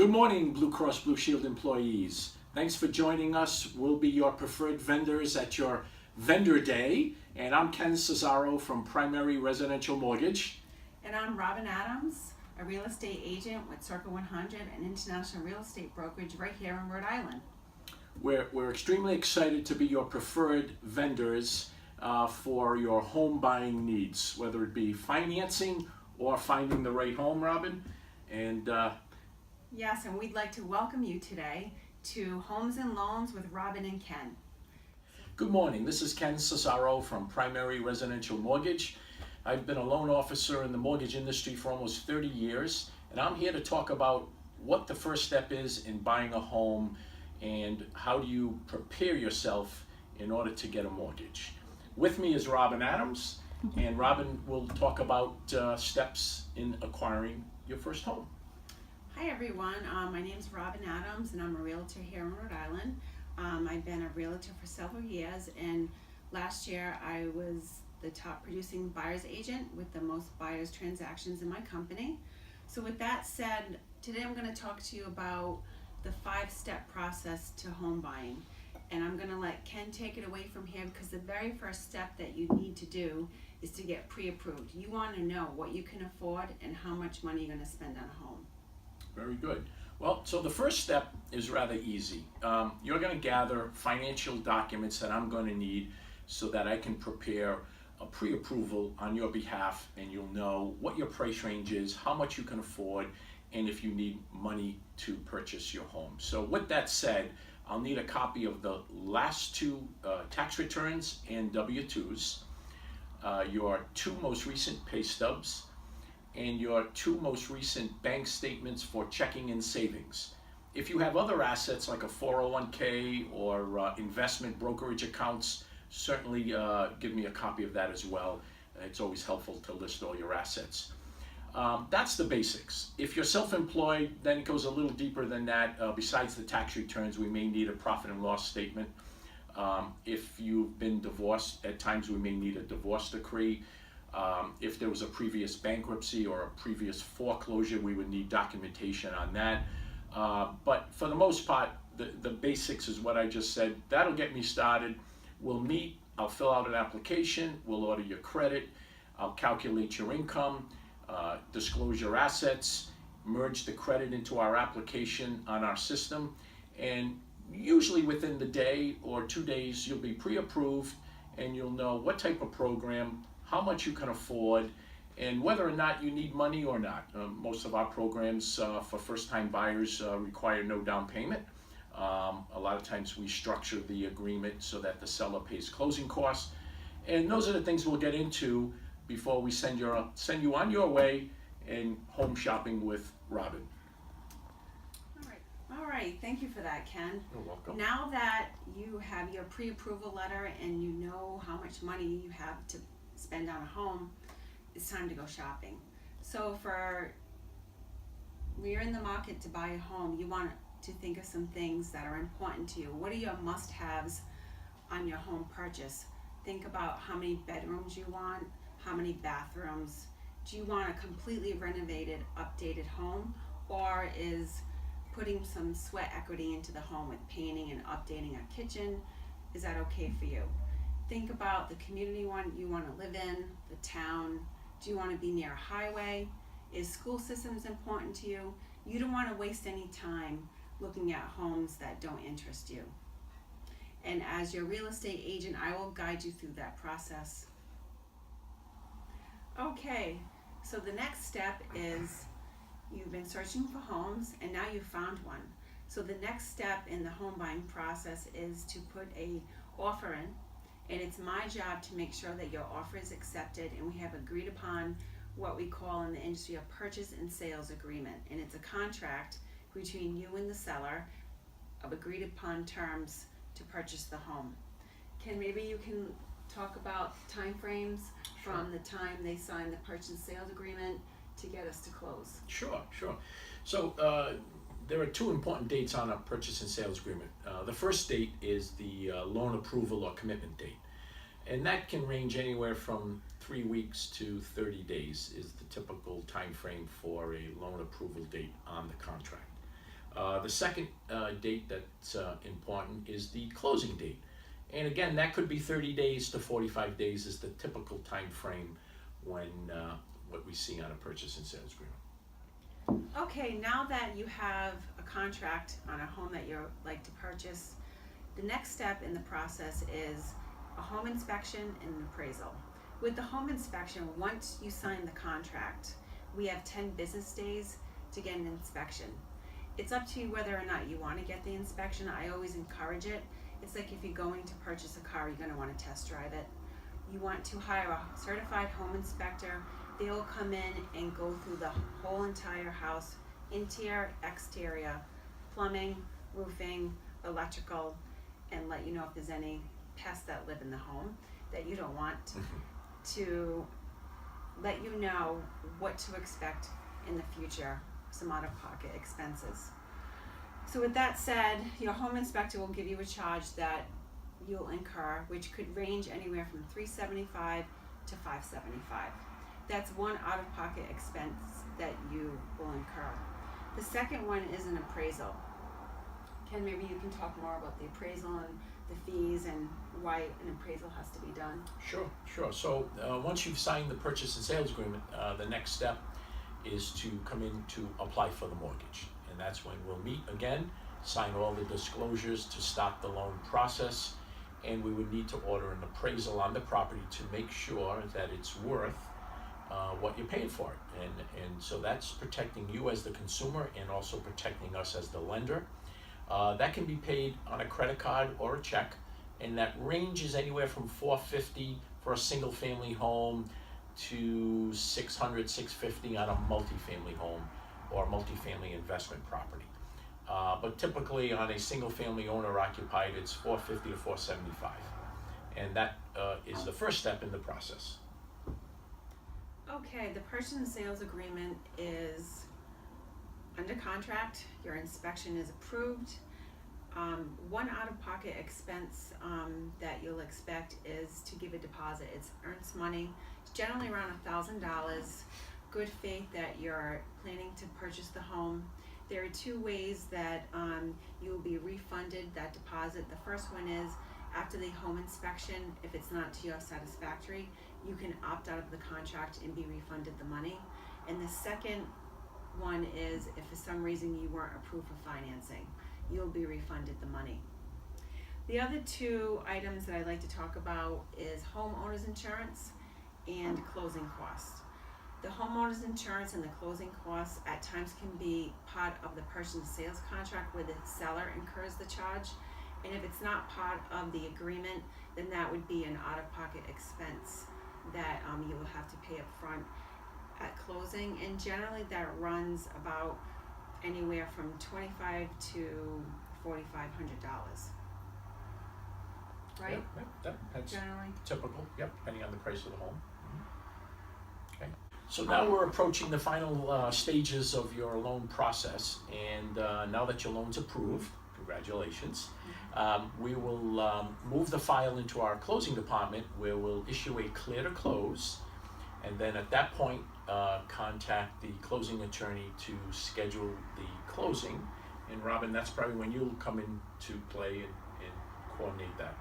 Good morning, Blue Cross Blue Shield employees. Thanks for joining us. We'll be your preferred vendors at your vendor day. And I'm Ken Cesaro from Primary Residential Mortgage. And I'm Robin Adams, a real estate agent with Circa 100, an international real estate brokerage right here in Rhode Island. We're extremely excited to be your preferred vendors for your home buying needs, whether it be financing or finding the right home, Robin. And Yes, and we'd like to welcome you today to Homes and Loans with Robin and Ken. Good morning, this is Ken Cesaro from Primary Residential Mortgage. I've been a loan officer in the mortgage industry for almost 30 years, and I'm here to talk about what the first step is in buying a home and how do you prepare yourself in order to get a mortgage. With me is Robin Adams, and Robin will talk about steps in acquiring your first home. Hi everyone, my name is Robin Adams and I'm a realtor here in Rhode Island. I've been a realtor for several years, and last year I was the top producing buyer's agent with the most buyer's transactions in my company. So with that said, today I'm going to talk to you about the 5-step process to home buying. And I'm going to let Ken take it away from here, because the very first step that you need to do is to get pre-approved. You want to know what you can afford and how much money you're going to spend on a home. Very good. Well, so the first step is rather easy. You're going to gather financial documents that I'm going to need so that I can prepare a pre-approval on your behalf, and you'll know what your price range is, how much you can afford, and if you need money to purchase your home. So with that said, I'll need a copy of the last 2 tax returns and W-2s, your 2 most recent pay stubs, and your 2 most recent bank statements for checking and savings. If you have other assets like a 401k or investment brokerage accounts, certainly give me a copy of that as well. It's always helpful to list all your assets. That's the basics. If you're self-employed, then it goes a little deeper than that. Besides the tax returns, we may need a profit and loss statement. If you've been divorced, at times we may need a divorce decree. If there was a previous bankruptcy or a previous foreclosure, we would need documentation on that. But for the most part, the basics is what I just said. That'll get me started. We'll meet, I'll fill out an application, we'll order your credit, I'll calculate your income, disclose your assets, merge the credit into our application on our system, and usually within the day or 2 days you'll be pre-approved, and you'll know what type of program, how much you can afford, and whether or not you need money or not. Most of our programs for first-time buyers require no down payment. A lot of times we structure the agreement so that the seller pays closing costs, and those are the things we'll get into before we send you on your way and home shopping with Robin. All right, thank you for that, Ken. You're welcome. Now that you have your pre-approval letter and you know how much money you have to spend on a home, it's time to go shopping. So when you're in the market to buy a home, you want to think of some things that are important to you. What are your must-haves on your home purchase? Think about how many bedrooms you want, how many bathrooms. Do you want a completely renovated, updated home, or is putting some sweat equity into the home with painting and updating a kitchen, is that okay for you? Think about the community you want to live in, the town. Do you want to be near a highway? Is school systems important to you? You don't want to waste any time looking at homes that don't interest you. And as your real estate agent, I will guide you through that process. Okay, so the next step is you've been searching for homes and now you've found one. So the next step in the home buying process is to put an offer in. And it's my job to make sure that your offer is accepted, and we have agreed upon what we call in the industry a purchase and sales agreement. And it's a contract between you and the seller of agreed upon terms to purchase the home. Ken, maybe you can talk about time frames from the time they sign the purchase and sales agreement to get us to close. Sure. So there are 2 important dates on a purchase and sales agreement. The first date is the loan approval or commitment date, and that can range anywhere from 3 weeks to 30 days is the typical time frame for a loan approval date on the contract. The second date that's important is the closing date. And again, that could be 30 days to 45 days is the typical time frame when what we see on a purchase and sales agreement. Okay, now that you have a contract on a home that you'd like to purchase, the next step in the process is a home inspection and an appraisal. With the home inspection, once you sign the contract, we have 10 business days to get an inspection. It's up to you whether or not you want to get the inspection. I always encourage it. It's like if you're going to purchase a car, you're going to want to test drive it. You want to hire a certified home inspector. They will come in and go through the whole entire house, interior, exterior, plumbing, roofing, electrical, and let you know if there's any pests that live in the home that you don't want, to let you know what to expect in the future, some out-of-pocket expenses. So with that said, your home inspector will give you a charge that you'll incur, which could range anywhere from $375 to $575. That's one out-of-pocket expense that you will incur. The second one is an appraisal. Ken, maybe you can talk more about the appraisal and the fees and why an appraisal has to be done. Sure. So once you've signed the purchase and sales agreement, the next step is to come in to apply for the mortgage. And that's when we'll meet again, sign all the disclosures to start the loan process, and we would need to order an appraisal on the property to make sure that it's worth what you're paying for it. And so that's protecting you as the consumer and also protecting us as the lender. That can be paid on a credit card or a check, and that ranges anywhere from $450 for a single family home to $600, $650 on a multifamily home or multifamily investment property. But typically on a single family owner occupied, it's $450 to $475. And that is the first step in the process. Okay, the purchase and sales agreement is under contract, your inspection is approved. One out-of-pocket expense that you'll expect is to give a deposit. It's earnest money. It's generally around $1,000. Good faith that you're planning to purchase the home. There are two ways that you will be refunded that deposit. The first one is after the home inspection. If it's not to your satisfactory, you can opt out of the contract and be refunded the money. And the second one is if for some reason you weren't approved for financing, you'll be refunded the money. The other two items that I'd like to talk about is homeowner's insurance and closing costs. The homeowner's insurance and the closing costs at times can be part of the purchase and sales contract where the seller incurs the charge. And if it's not part of the agreement, then that would be an out-of-pocket expense that you will have to pay up front at closing. And generally that runs about anywhere from $2,500 to $4,500. Right? Yep, that's Generally. typical, depending on the price of the home. Okay. So now we're approaching the final stages of your loan process, and now that your loan's approved, congratulations, we will move the file into our closing department where we'll issue a clear to close, and then at that point contact the closing attorney to schedule the closing. And Robin, that's probably when you'll come into play and coordinate that.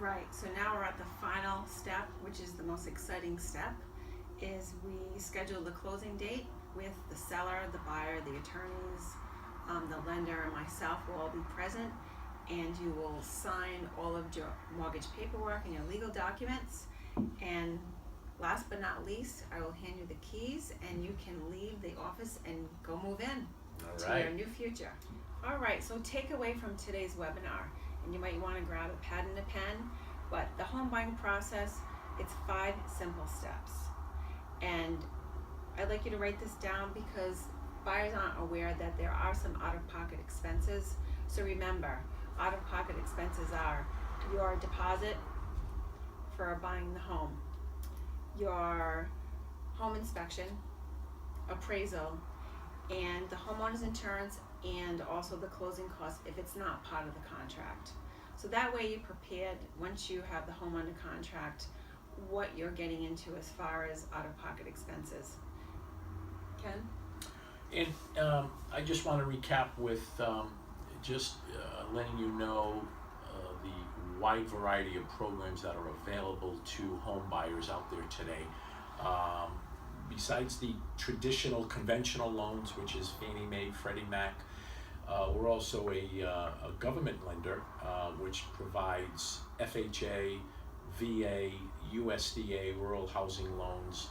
Right, so now we're at the final step, which is the most exciting step, is we schedule the closing date with the seller, the buyer, the attorneys, the lender, and myself will all be present, and you will sign all of your mortgage paperwork and your legal documents. And last but not least, I will hand you the keys and you can leave the office and go move in to your new future. All right, so takeaway from today's webinar, and you might want to grab a pad and a pen, but the home buying process, it's 5 simple steps. And I'd like you to write this down because buyers aren't aware that there are some out-of-pocket expenses. So remember, out-of-pocket expenses are your deposit for buying the home, your home inspection, appraisal, and the homeowner's insurance, and also the closing costs if it's not part of the contract. So that way you're prepared once you have the home under contract what you're getting into as far as out-of-pocket expenses. Ken? And I just want to recap with letting you know the wide variety of programs that are available to home buyers out there today. Besides the traditional conventional loans, which is Fannie Mae, Freddie Mac, we're also a government lender, which provides FHA, VA, USDA, rural housing loans,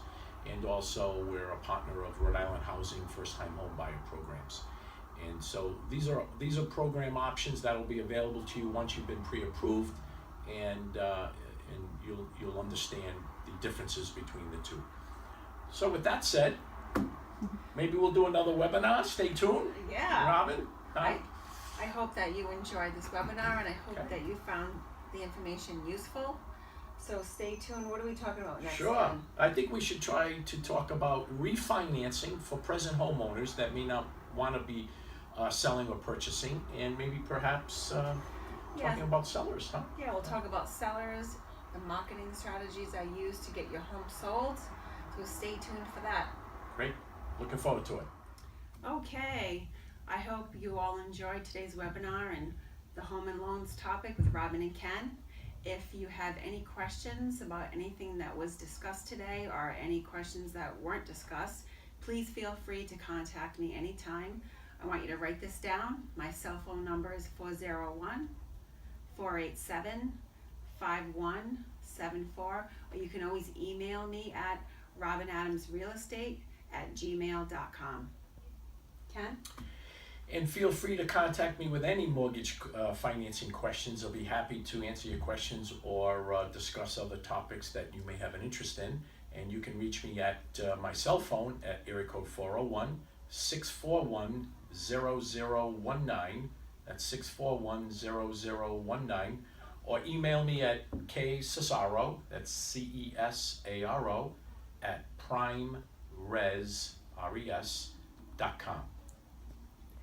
and also we're a partner of Rhode Island Housing first-time home buyer programs. And so these are program options that will be available to you once you've been pre-approved, and you'll understand the differences between the two. So with that said, maybe we'll do another webinar. Stay tuned. Yeah. Robin? I hope that you enjoyed this webinar, and I hope Okay. that you found the information useful. So stay tuned. What are we talking about next? Sure. Ken? I think we should try to talk about refinancing for present homeowners that may not want to be selling or purchasing, and maybe perhaps talking about sellers, huh? Yeah, we'll talk about sellers, the marketing strategies I use to get your home sold. So stay tuned for that. Great. Looking forward to it. Okay. I hope you all enjoyed today's webinar and the home and loans topic with Robin and Ken. If you have any questions about anything that was discussed today or any questions that weren't discussed, please feel free to contact me anytime. I want you to write this down. My cell phone number is 401-487-5174, or you can always email me at robinadamsrealestate@gmail.com. Ken? And feel free to contact me with any mortgage financing questions. I'll be happy to answer your questions or discuss other topics that you may have an interest in. And you can reach me at my cell phone at area code 401-641-0019. That's 641-0019. Or email me at Cesaro, that's CESARO, at primeres.com.